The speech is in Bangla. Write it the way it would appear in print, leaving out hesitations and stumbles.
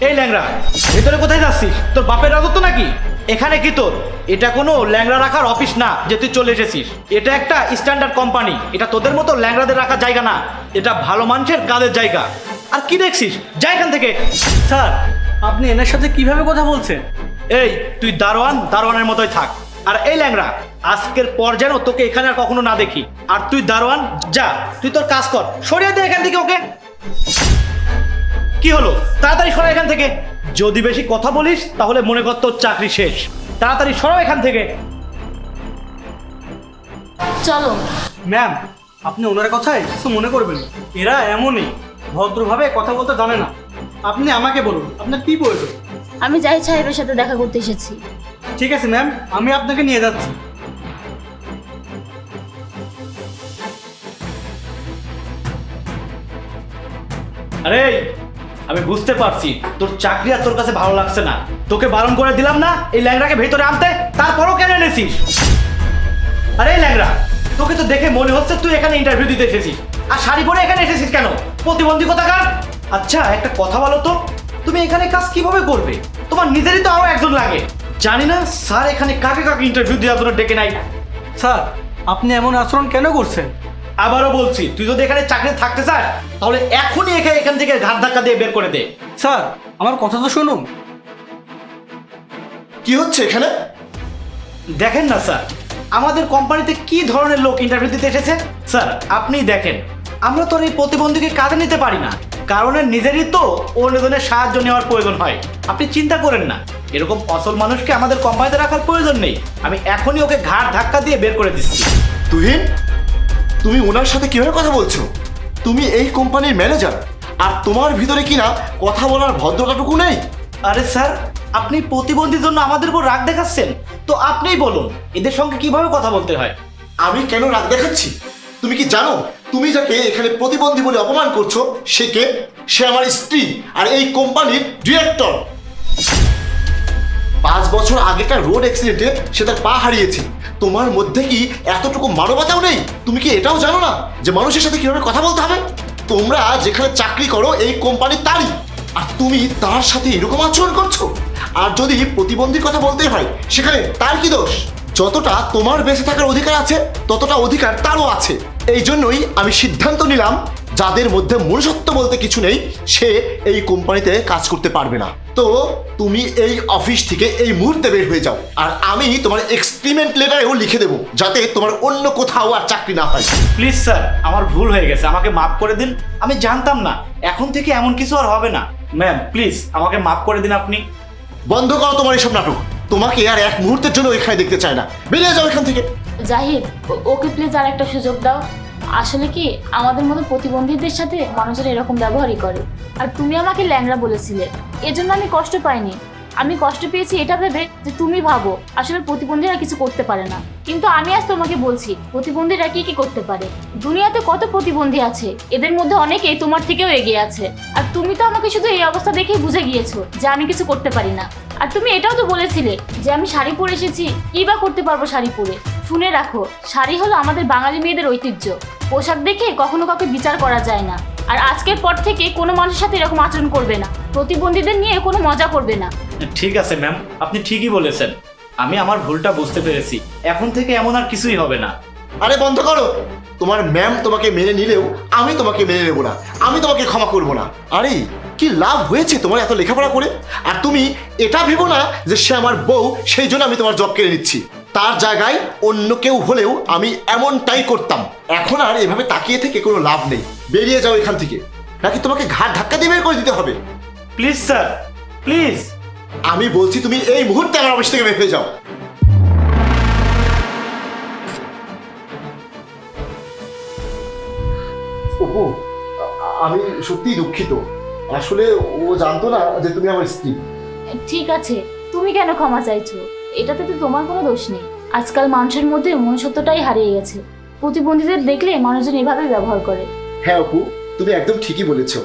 এই ল্যাংড়া, ভেতরে কোথায় যাচ্ছিস? তোর বাপের রাজত্ব নাকি এখানে? কি তোর এটা কোনো ল্যাংড়া রাখার অফিস না যে তুই চলে এসেছিস। এটা একটা স্ট্যান্ডার্ড কোম্পানি, এটা তোদের মতো ল্যাংড়াদের রাখার জায়গা না, এটা ভালো মানুষের কাজের জায়গা। আর কি দেখছিস, যা এখান থেকে। স্যার, আপনি এনার সাথে কিভাবে কথা বলছেন? এই তুই দারোয়ানের মতোই থাক। আর এই ল্যাংড়া, আজকের পর যেন তোকে এখানে আর কখনো না দেখি। আর তুই দারোয়ান, যা তুই তোর কাজ কর, সরিয়ে দে এখান থেকে ওকে। কি হলো, তাড়াতাড়ি সরা এখান থেকে। যদি বেশি কথা বলিস তাহলে মনে কর তোর চাকরি শেষ। তাড়াতাড়ি সরো এখান থেকে। চলো। ম্যাম, আপনি ওনার কথায় কিছু মনে করবেন না। এরা এমনই, ভদ্রভাবে কথা বলতে জানে না। আপনি আমাকে বলুন, আপনার কি প্রয়োজন? আমি জাহিদ সাহেবের সাথে দেখা করতে এসেছি। ঠিক আছে ম্যাম, আমি আপনাকে নিয়ে যাচ্ছি। আরে আমি বুঝতে পারছি তোর চাকরি আর তোর কাছে ভালো লাগছে না। তোকে বারণ করে দিলাম না এই ল্যাংড়াকে ভেতরে আনতে, তারপরও কেন এনেছিস? আরে ল্যাংড়া, তোকে তো দেখে মনে হচ্ছে তুই এখানে ইন্টারভিউ দিতে এসেছিস। আর শাড়ি পরে এখানে এসেছিস কেন? প্রতিবন্ধী কোথাকার। আচ্ছা একটা কথা বলো তো, তুমি এখানে কাজ কিভাবে করবে? তোমার নিজেরই তো আরো একজন লাগে। জানি না স্যার এখানে কাকে কাকে ইন্টারভিউ দেওয়ার জন্য ডেকে নাই। স্যার, আপনি এমন আচরণ কেন করছেন? আবারও বলছি, তুই যদি এখানে চাকরি থাকতে চাস তাহলে এখনই এখান থেকে ঘাট ধাক্কা দিয়ে বের করে দে। স্যার, আমার কথা তো শুনুন। কি হচ্ছে এখানে? দেখেন না স্যার, আমাদের কোম্পানিতে কি ধরনের লোক ইন্টারভিউ দিতে এসেছে। স্যার আপনিই দেখেন, আমরা তো আর এই প্রতিবন্ধীকে কাজে নিতে পারি না, কারণ এর নিজেরই তো অন্যজনের সাহায্য নেওয়ার প্রয়োজন হয়। আপনি চিন্তা করেন না, এরকম অসল মানুষকে আমাদের কোম্পানিতে রাখার প্রয়োজন নেই। আমি এখনই ওকে ঘাট ধাক্কা দিয়ে বের করে দিচ্ছি। তুহিন, তুমি ওনার সাথে কিভাবে কথা বলছো? তুমি এই কোম্পানির ম্যানেজার, আর তোমার ভিতরে কিনা কথা বলার ভদ্রতাটুকু নেই। আরে স্যার, আপনি প্রতিবন্ধীর জন্য আমাদের উপর রাগ দেখাচ্ছেন, তো আপনিই বলুন এদের সঙ্গে কিভাবে কথা বলতে হয়। আমি কেন রাগ দেখাচ্ছি? তুমি কি জানো তুমি যাকে এখানে প্রতিবন্ধী বলে অপমান করছো সে কে? সে আমার স্ত্রী আর এই কোম্পানির ডিরেক্টর। 5 বছর আগেকার রোড অ্যাক্সিডেন্টে সে তার পা হারিয়েছে। তোমার মধ্যে কি এতটুকু মানবতাও নেই? তুমি কি এটাও জানো না যে মানুষের সাথে কিভাবে কথা বলতে হবে? তোমরা যেখানে চাকরি করো এই কোম্পানি তারই, আর তুমি তার সাথে এরকম আচরণ করছো। আর যদি প্রতিবন্ধীর কথা বলতে হয় সেখানে তার কি দোষ? যতটা তোমার বেঁচে থাকার অধিকার আছে ততটা অধিকার তারও আছে। এই জন্যই আমি সিদ্ধান্ত নিলাম যাদের মধ্যে মনুষ্যত্ব বলতে কিছু নেই সে এই কোম্পানিতে কাজ করতে পারবে না। তো তুমি এই অফিস থেকে এই মুহূর্তে বের হয়ে যাও, আর আমি তোমার এক্সপিরিমেন্ট লেটারেও লিখে দেবো যাতে তোমার অন্য কোথাও আর চাকরি না হয়। প্লিজ স্যার, আমার ভুল হয়ে গেছে, আমাকে মাফ করে দিন। আমি জানতাম না, এখন থেকে এমন কিছু আর হবে না। ম্যাম প্লিজ আমাকে মাফ করে দিন আপনি। বন্ধ করো তোমার এসব নাটক। তোমাকে আর এক মুহূর্তের জন্য এখানে দেখতে চায় না। বেরিয়ে যাও এখান থেকে। জাহিদ, ওকে প্লিজ আর একটা সুযোগ দাও। আসলে কি, আমাদের মতো প্রতিবন্ধীদের সাথে মানুষেরা এরকম ব্যবহারই করে। আর তুমি আমাকে ল্যাংড়া বলেছিলে, এজন্য আমি কষ্ট পাইনি। আমি কষ্ট পেয়েছি এটা ভেবে যে তুমি ভাবো আসলে প্রতিবন্ধীরা কিছু করতে পারে না। কিন্তু আমি আজ তোমাকে বলছি প্রতিবন্ধীরা কি কি করতে পারে। দুনিয়াতে কত প্রতিবন্ধী আছে, এদের মধ্যে অনেকেই তোমার থেকেও এগিয়ে আছে। আর তুমি তো আমাকে শুধু এই অবস্থা দেখেই বুঝে গিয়েছো যে আমি কিছু করতে পারি না। আর তুমি এটাও তো বলেছিলে যে আমি শাড়ি পরে এসেছি, কি বা করতে পারবো শাড়ি পরে। শুনে রাখো, শাড়ি হলো আমাদের বাঙালি মেয়েদের ঐতিহ্য। পোশাক দেখে কখনো কাউকে বিচার করা যায় না। আর আজকের পর থেকে কোনো মানুষের সাথে এরকম আচরণ করবে না, প্রতিবন্ধীদের নিয়ে কোনো মজা করবে না। ঠিক আছে ম্যাম, আপনি ঠিকই বলেছেন, আমি আমার ভুলটা বুঝতে পেরেছি। এখন থেকে এমন আর কিছুই হবে না। আরে বন্ধ করো। তোমার ম্যাম তোমাকে মেনে নিলেও আমি তোমাকে মেনে নেবো না, আমি তোমাকে ক্ষমা করবো না। আরে কি লাভ হয়েছে তোমার এত লেখাপড়া করে? আর তুমি এটা ভেবো না যে সে আমার বউ, সেই জন্য আমি তোমার জব কেড়ে নিচ্ছি। তার জায়গায় অন্য কেউ হলেও আমি এমনটাই করতাম। এখন আর এভাবে তাকিয়ে থেকে কোনো লাভ নেই। বেরিয়ে যাও এখান থেকে, নাকি তোমাকে ঘাট ধাক্কা দিয়ে বের করে দিতে হবে? Please sir, please. আমি বলছি তুমি এই মুহূর্তে আমার অফিস থেকে বের হয়ে যাও। অপু, আমি সত্যিই দুঃখিত। আসলে ও জানতো না যে তুমি আমার স্ত্রী। ঠিক আছে, তুমি কেন ক্ষমা চাইছো? এটাতে তো তোমার কোনো দোষ নেই। আজকাল মানুষের মধ্যে মনুষ্যত্বটাই হারিয়ে গেছে। প্রতিবন্ধীদের দেখলে মানুষজন এভাবে ব্যবহার করে। হ্যাঁ অপু, তুমি একদম ঠিকই বলেছো।